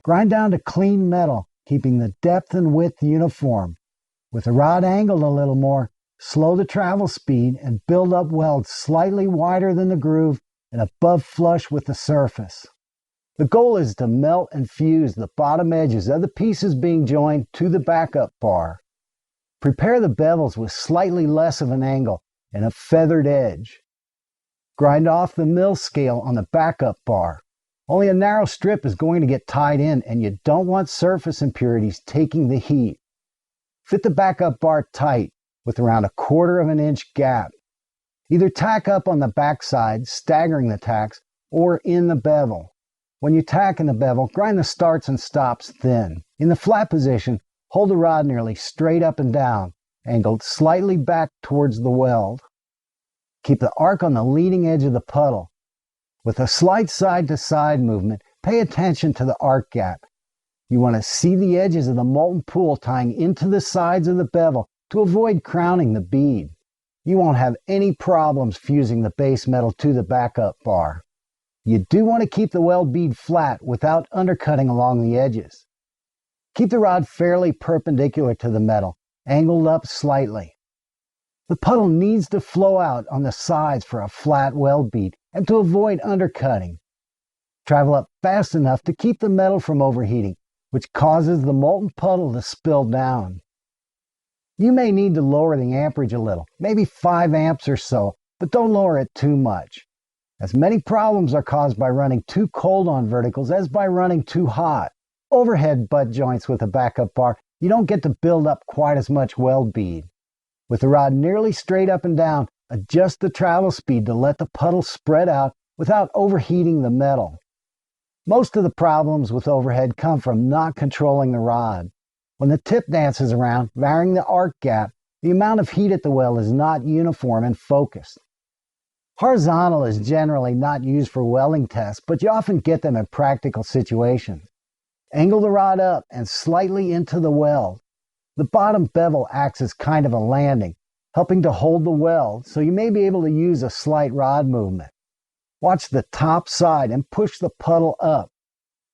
Grind down to clean metal, keeping the depth and width uniform. With the rod angled a little more, slow the travel speed and build up welds slightly wider than the groove and above flush with the surface. The goal is to melt and fuse the bottom edges of the pieces being joined to the backup bar. Prepare the bevels with slightly less of an angle and a feathered edge. Grind off the mill scale on the backup bar. Only a narrow strip is going to get tied in, and you don't want surface impurities taking the heat. Fit the backup bar tight with around 1/4 inch gap. Either tack up on the backside, staggering the tacks, or in the bevel. When you tack in the bevel, grind the starts and stops thin. In the flat position, hold the rod nearly straight up and down, angled slightly back towards the weld. Keep the arc on the leading edge of the puddle. With a slight side-to-side movement, pay attention to the arc gap. You want to see the edges of the molten pool tying into the sides of the bevel to avoid crowning the bead. You won't have any problems fusing the base metal to the backup bar. You do want to keep the weld bead flat without undercutting along the edges. Keep the rod fairly perpendicular to the metal, angled up slightly. The puddle needs to flow out on the sides for a flat weld bead and to avoid undercutting. Travel up fast enough to keep the metal from overheating, which causes the molten puddle to spill down. You may need to lower the amperage a little, maybe 5 amps or so, but don't lower it too much. As many problems are caused by running too cold on verticals as by running too hot. Overhead butt joints with a backup bar, you don't get to build up quite as much weld bead. With the rod nearly straight up and down, adjust the travel speed to let the puddle spread out without overheating the metal. Most of the problems with overhead come from not controlling the rod. When the tip dances around, varying the arc gap, the amount of heat at the weld is not uniform and focused. Horizontal is generally not used for welding tests, but you often get them in practical situations. Angle the rod up and slightly into the weld. The bottom bevel acts as kind of a landing, helping to hold the weld, so you may be able to use a slight rod movement. Watch the top side and push the puddle up.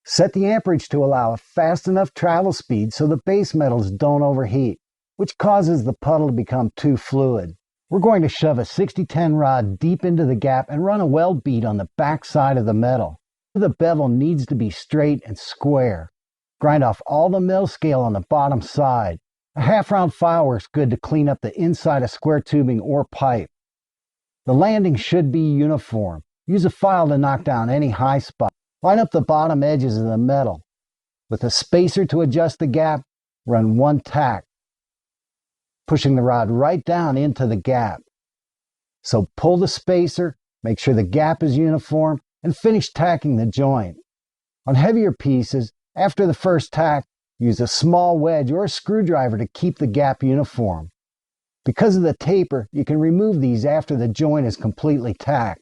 Set the amperage to allow a fast enough travel speed so the base metals don't overheat, which causes the puddle to become too fluid. We're going to shove a 60-10 rod deep into the gap and run a weld bead on the back side of the metal. The bevel needs to be straight and square. Grind off all the mill scale on the bottom side. A half-round file works good to clean up the inside of square tubing or pipe. The landing should be uniform. Use a file to knock down any high spot. Line up the bottom edges of the metal. With a spacer to adjust the gap, run 1 tack, pushing the rod right down into the gap. So pull the spacer, make sure the gap is uniform, and finish tacking the joint. On heavier pieces, after the first tack, use a small wedge or a screwdriver to keep the gap uniform. Because of the taper, you can remove these after the joint is completely tacked.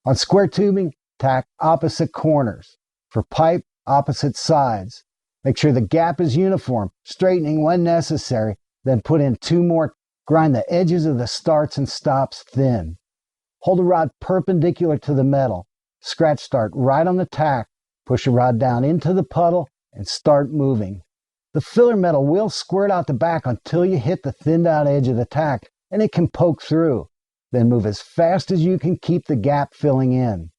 On square tubing, tack opposite corners. For pipe, opposite sides. Make sure the gap is uniform, straightening when necessary, then put in 2 more. Grind the edges of the starts and stops thin. Hold the rod perpendicular to the metal. Scratch start right on the tack. Push the rod down into the puddle and start moving. The filler metal will squirt out the back until you hit the thinned out edge of the tack, and it can poke through. Then move as fast as you can keep the gap filling in.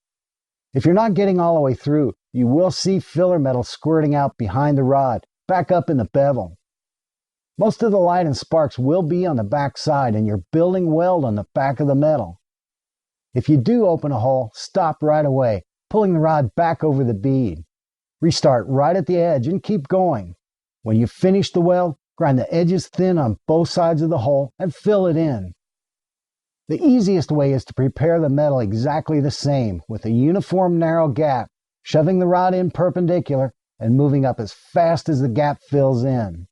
If you're not getting all the way through, you will see filler metal squirting out behind the rod, back up in the bevel. Most of the light and sparks will be on the back side, and you're building weld on the back of the metal. If you do open a hole, stop right away, pulling the rod back over the bead. Restart right at the edge and keep going. When you finish the weld, grind the edges thin on both sides of the hole and fill it in. The easiest way is to prepare the metal exactly the same, with a uniform narrow gap, shoving the rod in perpendicular and moving up as fast as the gap fills in.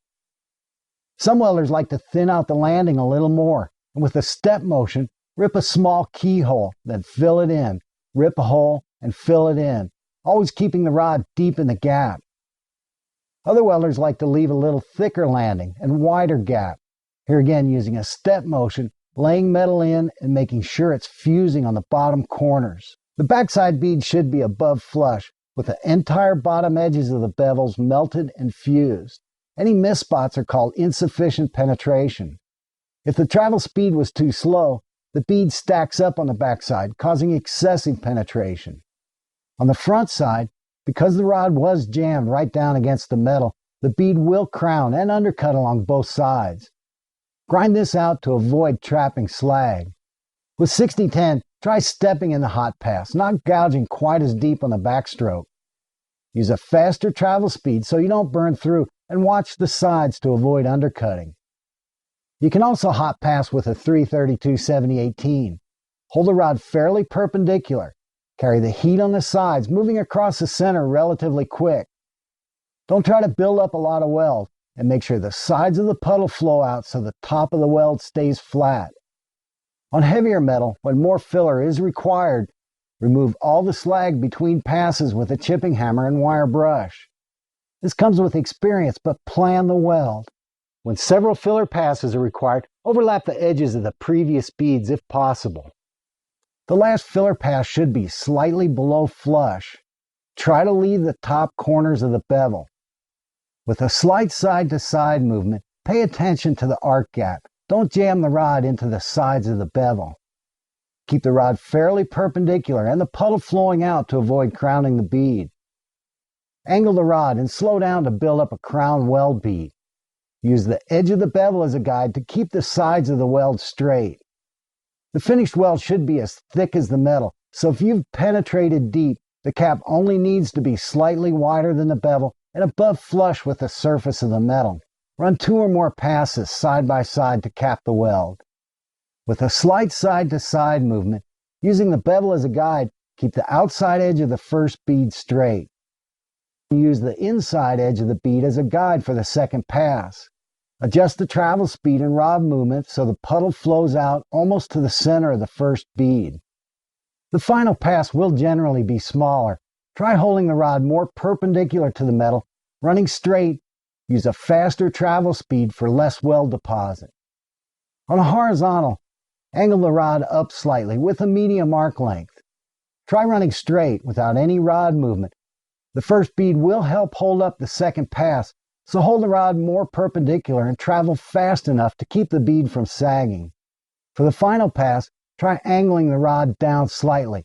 Some welders like to thin out the landing a little more, and with a step motion, rip a small keyhole, then fill it in, rip a hole, and fill it in, always keeping the rod deep in the gap. Other welders like to leave a little thicker landing and wider gap, here again using a step motion, laying metal in and making sure it's fusing on the bottom corners. The backside bead should be above flush, with the entire bottom edges of the bevels melted and fused. Any missed spots are called insufficient penetration. If the travel speed was too slow, the bead stacks up on the backside, causing excessive penetration. On the front side, because the rod was jammed right down against the metal, the bead will crown and undercut along both sides. Grind this out to avoid trapping slag. With 60-10, try stepping in the hot pass, not gouging quite as deep on the backstroke. Use a faster travel speed so you don't burn through, and watch the sides to avoid undercutting. You can also hot pass with a 332/70/18. Hold the rod fairly perpendicular. Carry the heat on the sides, moving across the center relatively quick. Don't try to build up a lot of weld, and make sure the sides of the puddle flow out so the top of the weld stays flat. On heavier metal, when more filler is required, remove all the slag between passes with a chipping hammer and wire brush. This comes with experience, but plan the weld. When several filler passes are required, overlap the edges of the previous beads if possible. The last filler pass should be slightly below flush. Try to leave the top corners of the bevel. With a slight side-to-side movement, pay attention to the arc gap. Don't jam the rod into the sides of the bevel. Keep the rod fairly perpendicular and the puddle flowing out to avoid crowning the bead. Angle the rod and slow down to build up a crown weld bead. Use the edge of the bevel as a guide to keep the sides of the weld straight. The finished weld should be as thick as the metal, so if you've penetrated deep, the cap only needs to be slightly wider than the bevel and above flush with the surface of the metal. Run 2 or more passes side by side to cap the weld. With a slight side-to-side movement, using the bevel as a guide, keep the outside edge of the first bead straight. Use the inside edge of the bead as a guide for the second pass. Adjust the travel speed and rod movement so the puddle flows out almost to the center of the first bead. The final pass will generally be smaller. Try holding the rod more perpendicular to the metal, running straight. Use a faster travel speed for less weld deposit. On a horizontal, angle the rod up slightly with a medium arc length. Try running straight without any rod movement. The first bead will help hold up the second pass, so hold the rod more perpendicular and travel fast enough to keep the bead from sagging. For the final pass, try angling the rod down slightly.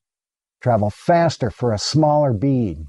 Travel faster for a smaller bead.